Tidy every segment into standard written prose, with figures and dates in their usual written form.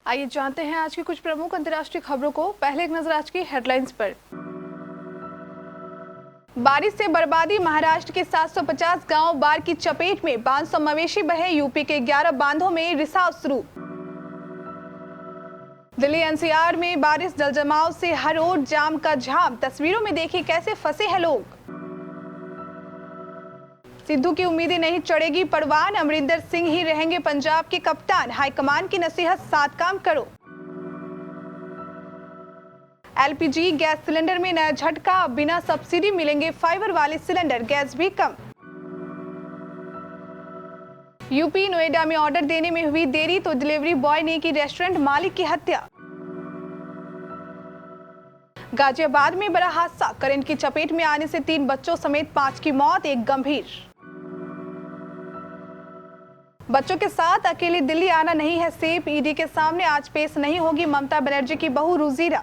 आइए जानते हैं आज की कुछ प्रमुख अंतर्राष्ट्रीय खबरों को। पहले एक नजर आज की हेडलाइंस पर। बारिश से बर्बादी, महाराष्ट्र के 750 गांव बाढ़ की चपेट में, 500 मवेशी बहे, यूपी के 11 बांधों में रिसाव शुरू। दिल्ली एनसीआर में बारिश, जलजमाव से हर ओर जाम का झाम, तस्वीरों में देखिए कैसे फंसे हैं लोग। सिद्धू की उम्मीदें नहीं चढ़ेगी परवान, अमरिंदर सिंह ही रहेंगे पंजाब के कप्तान, हाईकमान की नसीहत, 7 काम करो। एलपीजी गैस सिलेंडर में नया झटका, बिना सब्सिडी मिलेंगे फाइबर वाले सिलेंडर, गैस भी कम। यूपी नोएडा में ऑर्डर देने में हुई देरी तो डिलीवरी बॉय ने की रेस्टोरेंट मालिक की हत्या। गाजियाबाद में बड़ा हादसा, करंट की चपेट में आने से 3 बच्चों समेत 5 की मौत, एक गंभीर। बच्चों के साथ अकेले दिल्ली आना नहीं है सेफ, ईडी के सामने आज पेश नहीं होगी ममता बनर्जी की बहू रुजीरा।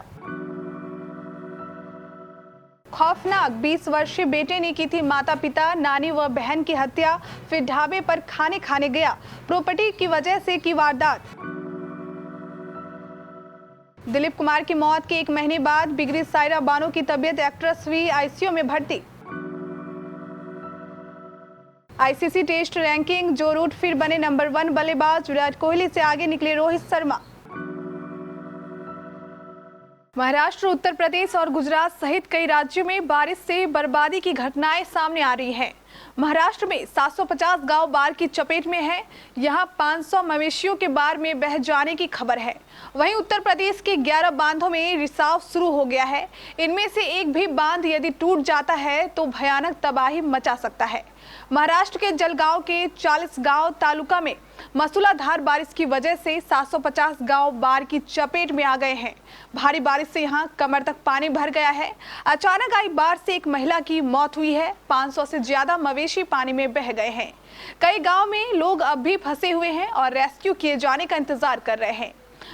खौफनाक, 20 वर्षीय बेटे ने की थी माता पिता, नानी व बहन की हत्या, फिर ढाबे पर खाने गया, प्रॉपर्टी की वजह से की वारदात। दिलीप कुमार की मौत के 1 महीने बाद बिगड़ी सायरा बानो की तबीयत, एक्ट्रेस हुई आईसीयू में भर्ती। आईसीसी टेस्ट रैंकिंग, जो रूट फिर बने नंबर 1 बल्लेबाज, विराट कोहली से आगे निकले रोहित शर्मा। महाराष्ट्र, उत्तर प्रदेश और गुजरात सहित कई राज्यों में बारिश से बर्बादी की घटनाएं सामने आ रही हैं। महाराष्ट्र में 750 गांव बाढ़ की चपेट में हैं। यहां 500 मवेशियों के बाढ़ में बह जाने की खबर है। वहीं उत्तर प्रदेश के 11 बांधों में रिसाव शुरू हो गया है। इनमें से एक भी बांध यदि टूट जाता है तो भयानक तबाही मचा सकता है। महाराष्ट्र के जलगांव के 40 गांव तालुका में मूसलाधार बारिश की वजह से 750 गांव बाढ़ की चपेट में आ गए हैं। भारी बारिश से यहां कमर तक पानी भर गया है। अचानक आई बाढ़ से एक महिला की मौत हुई है। 500 से ज्यादा मवेशी पानी में बह गए हैं। कई गांव में लोग अब भी फंसे हुए हैं और रेस्क्यू किए जाने का इंतजार कर रहे हैं।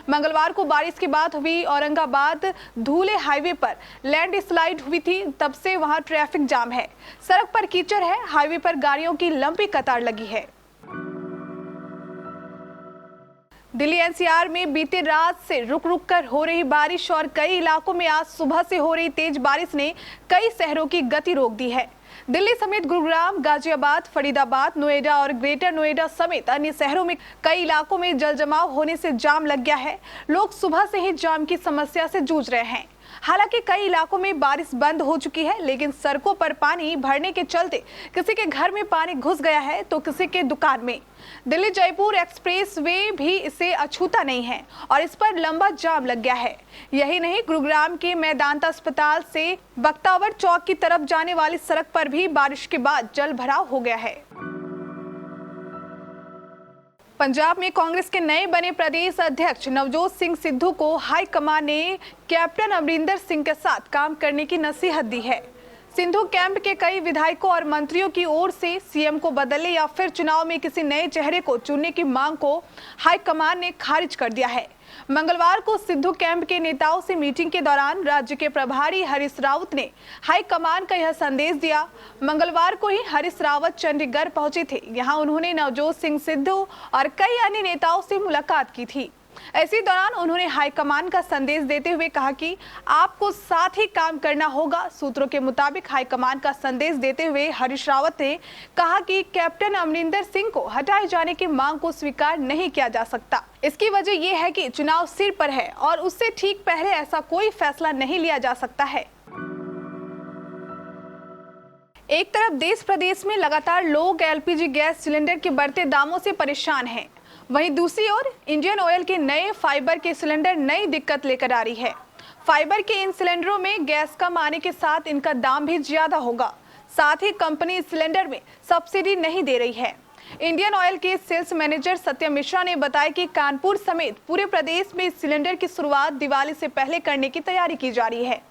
मंगलवार को बारिश के बाद हुई औरंगाबाद धूले हाईवे पर लैंडस्लाइड हुई थी, तब से वहां ट्रैफिक जाम है। सड़क पर कीचड़ है, हाईवे पर गाड़ियों की लंबी कतार लगी है। दिल्ली एनसीआर में बीते रात से रुक रुक कर हो रही बारिश और कई इलाकों में आज सुबह से हो रही तेज बारिश ने कई शहरों की गति रोक दी है। दिल्ली समेत गुरुग्राम, गाजियाबाद, फरीदाबाद, नोएडा और ग्रेटर नोएडा समेत अन्य शहरों में कई इलाकों में जलजमाव होने से जाम लग गया है। लोग सुबह से ही जाम की समस्या से जूझ रहे हैं। हालांकि कई इलाकों में बारिश बंद हो चुकी है, लेकिन सड़कों पर पानी भरने के चलते किसी के घर में पानी घुस गया है तो किसी के दुकान में। दिल्ली जयपुर एक्सप्रेस वे भी इसे अछूता नहीं है और इस पर लंबा जाम लग गया है। यही नहीं, गुरुग्राम के मेदांता अस्पताल से बख्तावर चौक की तरफ जाने वाली सड़क पर भी बारिश के बाद जल भराव हो गया है। पंजाब में कांग्रेस के नए बने प्रदेश अध्यक्ष नवजोत सिंह सिद्धू को हाईकमान ने कैप्टन अमरिंदर सिंह के साथ काम करने की नसीहत दी है। सिद्धू कैंप के कई विधायकों और मंत्रियों की ओर से सीएम को बदलने या फिर चुनाव में किसी नए चेहरे को चुनने की मांग को हाईकमान ने खारिज कर दिया है। मंगलवार को सिद्धू कैंप के नेताओं से मीटिंग के दौरान राज्य के प्रभारी हरीश रावत ने हाईकमान का यह संदेश दिया। मंगलवार को ही हरीश रावत चंडीगढ़ पहुंचे थे। यहां उन्होंने नवजोत सिंह सिद्धू और कई अन्य नेताओं से मुलाकात की थी। इसी दौरान उन्होंने हाईकमान का संदेश देते हुए कहा कि आपको साथ ही काम करना होगा। सूत्रों के मुताबिक हाईकमान का संदेश देते हुए हरीश रावत ने कहा कि कैप्टन अमरिंदर सिंह को हटाए जाने की मांग को स्वीकार नहीं किया जा सकता। इसकी वजह यह है कि चुनाव सिर पर है और उससे ठीक पहले ऐसा कोई फैसला नहीं लिया जा सकता है। एक तरफ देश प्रदेश में लगातार लोग एलपीजी गैस सिलेंडर के बढ़ते दामों से परेशान हैं, वहीं दूसरी ओर इंडियन ऑयल के नए फाइबर के सिलेंडर नई दिक्कत लेकर आ रही है। फाइबर के इन सिलेंडरों में गैस कम आने के साथ इनका दाम भी ज्यादा होगा। साथ ही कंपनी इस सिलेंडर में सब्सिडी नहीं दे रही है। इंडियन ऑयल के सेल्स मैनेजर सत्यम मिश्रा ने बताया कि कानपुर समेत पूरे प्रदेश में इस सिलेंडर की शुरुआत दिवाली से पहले करने की तैयारी की जा रही है।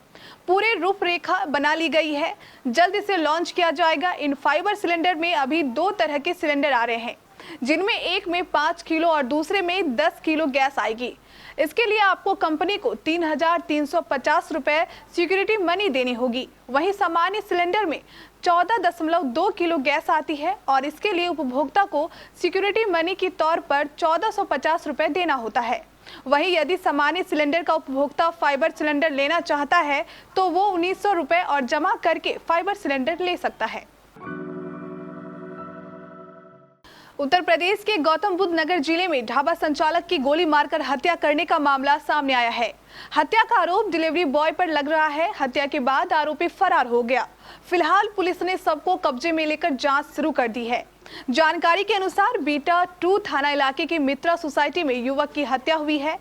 पूरे रूपरेखा बना ली गई है, जल्द इसे लॉन्च किया जाएगा। इन फाइबर सिलेंडर में अभी 2 तरह के सिलेंडर आ रहे हैं, जिनमें एक में 5 किलो और दूसरे में 10 किलो गैस आएगी। इसके लिए आपको कंपनी को 3,350 रुपए सिक्योरिटी मनी देनी होगी। वहीं सामान्य सिलेंडर में 14.2 किलो गैस आती है और इसके लिए उपभोक्ता को सिक्योरिटी मनी के तौर पर 1450 रुपए देना होता है। वहीं यदि सामान्य सिलेंडर का उपभोक्ता फाइबर सिलेंडर लेना चाहता है तो वो 1900 रुपए और जमा करके फाइबर सिलेंडर ले सकता है। उत्तर प्रदेश के गौतम बुद्ध नगर जिले में ढाबा संचालक की गोली मारकर हत्या करने का मामला सामने आया है। हत्या का आरोप डिलीवरी बॉय पर लग रहा है। हत्या के बाद आरोपी फरार हो गया। फिलहाल पुलिस ने सबको कब्जे में लेकर जांच शुरू कर दी है। जानकारी के अनुसार बीटा 2 थाना इलाके की मित्रा सोसाइटी में युवक की हत्या हुई है।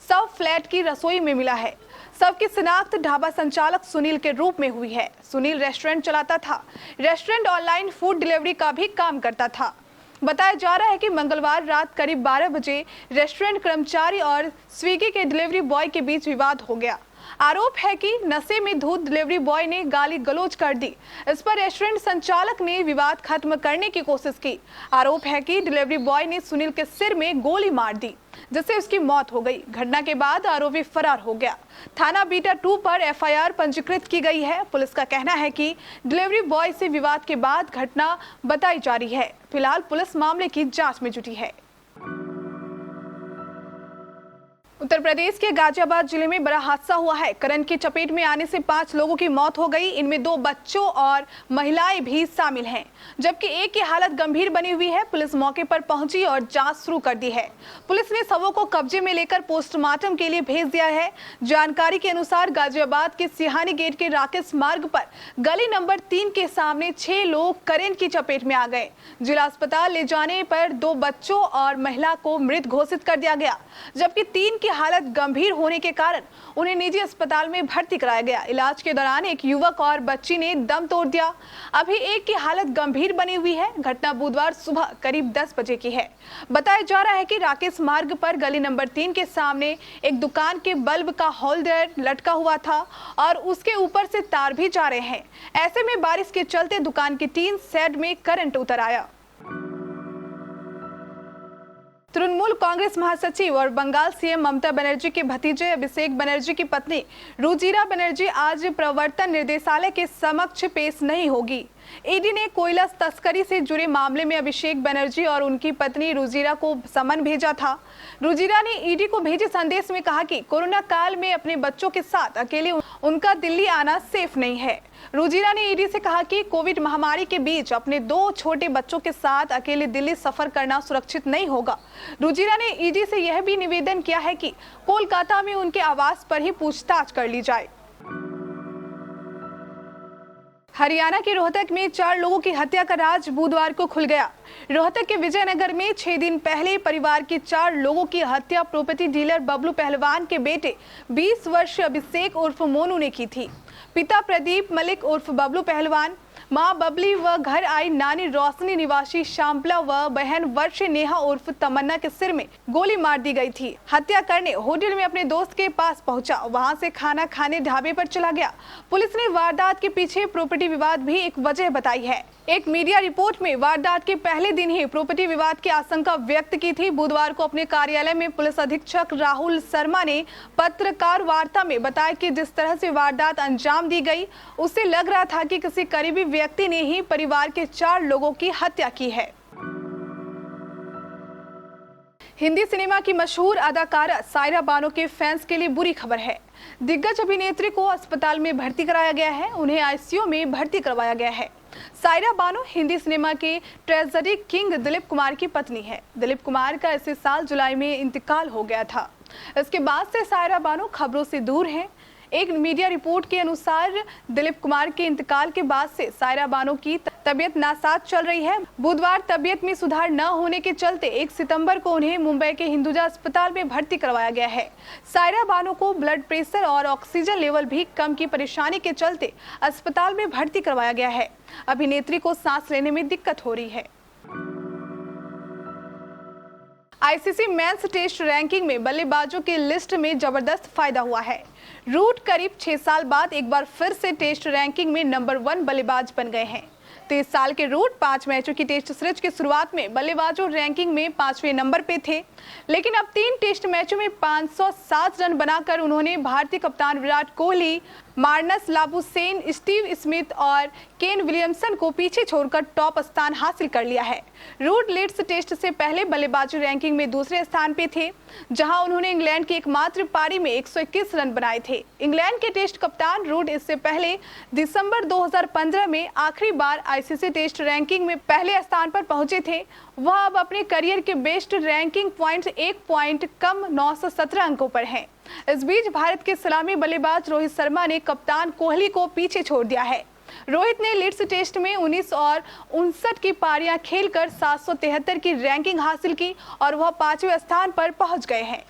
शव फ्लैट की रसोई में मिला है। शव की शिनाख्त ढाबा संचालक सुनील के रूप में हुई है। सुनील रेस्टोरेंट चलाता था। रेस्टोरेंट ऑनलाइन फूड डिलीवरी का भी काम करता था। बताया जा रहा है कि मंगलवार रात करीब 12 बजे रेस्टोरेंट कर्मचारी और स्विगी के डिलीवरी बॉय के बीच विवाद हो गया। आरोप है कि नशे में धुत डिलीवरी बॉय ने गाली गलौज कर दी। इस पर रेस्टोरेंट संचालक ने विवाद खत्म करने की कोशिश की। आरोप है कि डिलीवरी बॉय ने सुनील के सिर में गोली मार दी, जिससे उसकी मौत हो गई। घटना के बाद आरोपी फरार हो गया। थाना बीटा 2 पर एफआईआर पंजीकृत की गई है। पुलिस का कहना है कि डिलीवरी बॉय से विवाद के बाद घटना बताई जा रही है। फिलहाल पुलिस मामले की जांच में जुटी है। उत्तर प्रदेश के गाजियाबाद जिले में बड़ा हादसा हुआ है। करंट की चपेट में आने से 5 लोगों की मौत हो गई। इनमें 2 बच्चों और महिलाएं भी शामिल हैं, जबकि एक की हालत गंभीर बनी हुई है। पुलिस मौके पर पहुंची और जांच शुरू कर दी है। पुलिस ने शवों को कब्जे में लेकर पोस्टमार्टम के लिए भेज दिया है। जानकारी के अनुसार गाजियाबाद के सिहानी गेट के राकेश मार्ग पर गली नंबर 3 के सामने 6 लोग करंट की चपेट में आ गए। जिला अस्पताल ले जाने पर 2 बच्चों और महिला को मृत घोषित कर दिया गया, जबकि 3 की हालत गंभीर होने के कारण उन्हें निजी अस्पताल में भर्ती कराया गया। इलाज के दौरान एक युवक और बच्ची ने दम तोड़ दिया। अभी एक की हालत गंभीर बनी हुई है। घटना बुधवार सुबह करीब 10 बजे की है। बताया जा रहा है कि राकेश मार्ग पर गली नंबर 3 के सामने एक दुकान के बल्ब का होल्डर लटका हुआ था और उसके ऊपर से तार भी जा रहे हैं। ऐसे में बारिश के चलते दुकान की टीन शेड में करंट उतर आया। तृणमूल कांग्रेस महासचिव और बंगाल सीएम ममता बनर्जी के भतीजे अभिषेक बनर्जी की पत्नी रुजिरा बनर्जी आज प्रवर्तन निर्देशालय के समक्ष पेश नहीं होगी। ईडी ने कोयला तस्करी से जुड़े मामले में अभिषेक बनर्जी और उनकी पत्नी रुजिरा को समन भेजा था। रुजिरा ने ईडी को भेजे संदेश में कहा कि कोरोना काल में अपने बच्चों के साथ अकेले उनका दिल्ली आना सेफ नहीं है। रुजिरा ने ईडी से कहा कि कोविड महामारी के बीच अपने 2 छोटे बच्चों के साथ अकेले दिल्ली सफर करना सुरक्षित नहीं होगा। रुजिरा ने ईडी से यह भी निवेदन किया है कि कोलकाता में उनके आवास पर ही पूछताछ कर ली जाए। हरियाणा के रोहतक में 4 लोगों की हत्या का राज बुधवार को खुल गया। रोहतक के विजयनगर में 6 दिन पहले परिवार के 4 लोगों की हत्या प्रॉपर्टी डीलर बबलू पहलवान के बेटे 20 वर्षीय अभिषेक उर्फ मोनू ने की थी। पिता प्रदीप मलिक उर्फ बबलू पहलवान, मां बबली व घर आई नानी रोशनी निवासी शामपला व बहन वर्ष नेहा उर्फ तमन्ना के सिर में गोली मार दी गई थी। हत्या करने होटल में अपने दोस्त के पास पहुंचा, वहां से खाना खाने ढाबे पर चला गया। पुलिस ने वारदात के पीछे प्रॉपर्टी विवाद भी एक वजह बताई है। एक मीडिया रिपोर्ट में वारदात के पहले दिन ही प्रॉपर्टी विवाद की आशंका व्यक्त की थी। बुधवार को अपने कार्यालय में पुलिस अधीक्षक राहुल शर्मा ने पत्रकार वार्ता में बताया कि जिस तरह से वारदात अंजाम दी गई, उससे लग रहा था कि किसी करीबी व्यक्ति ने ही परिवार के 4 लोगों की हत्या की है। हिंदी सिनेमा की मशहूर अदाकारा सायरा बानो के फैंस के लिए बुरी खबर है। दिग्गज अभिनेत्री को अस्पताल में भर्ती कराया गया है। उन्हें आईसीयू में भर्ती करवाया गया है। सायरा बानो हिंदी सिनेमा के ट्रेजेडी किंग दिलीप कुमार की पत्नी है। दिलीप कुमार का इसी साल जुलाई में इंतकाल हो गया था। इसके बाद से सायरा बानो खबरों से दूर हैं। एक मीडिया रिपोर्ट के अनुसार दिलीप कुमार के इंतकाल के बाद से सायरा बानो की तबीयत नासाज चल रही है। बुधवार तबीयत में सुधार न होने के चलते 1 सितंबर को उन्हें मुंबई के हिंदुजा अस्पताल में भर्ती करवाया गया है। सायरा बानो को ब्लड प्रेशर और ऑक्सीजन लेवल भी कम की परेशानी के चलते अस्पताल में भर्ती करवाया गया है। अभिनेत्री को सांस लेने में दिक्कत हो रही है। आईसीसी मेंस टेस्ट रैंकिंग में बल्लेबाजों की लिस्ट में जबरदस्त फायदा हुआ है। रूट करीब 6 साल बाद एक बार फिर से टेस्ट रैंकिंग में नंबर 1 बल्लेबाज बन गए हैं। 23 साल के रूट 5 मैचों की टेस्ट सीरीज की शुरुआत में बल्लेबाजों रैंकिंग में 5वें नंबर पे थे, लेकिन अब 3 टेस्ट मैचों में 507 रन बनाकर उन्होंने भारतीय कप्तान Virat Kohli, Marnus Labuschagne, Steve Smith और केन विलियमसन को पीछे छोड़कर टॉप स्थान हासिल कर लिया है। रूट लीड्स टेस्ट से पहले बल्लेबाजी रैंकिंग में दूसरे स्थान पे थे, जहां उन्होंने इंग्लैंड की एकमात्र पारी में 121 रन बनाए थे। इंग्लैंड के टेस्ट कप्तान रूट इससे पहले दिसंबर 2015 में आखिरी बार आईसीसी टेस्ट रैंकिंग में पहले स्थान पर पहुंचे थे। वह अब अपने करियर के बेस्ट रैंकिंग पॉइंट 1 पॉइंट कम 917 अंकों पर हैं। इस बीच भारत के सलामी बल्लेबाज रोहित शर्मा ने कप्तान कोहली को पीछे छोड़ दिया है। रोहित ने लीड्स टेस्ट में 19 और 59 की पारियां खेलकर 773 की रैंकिंग हासिल की और वह 5वें स्थान पर पहुंच गए हैं।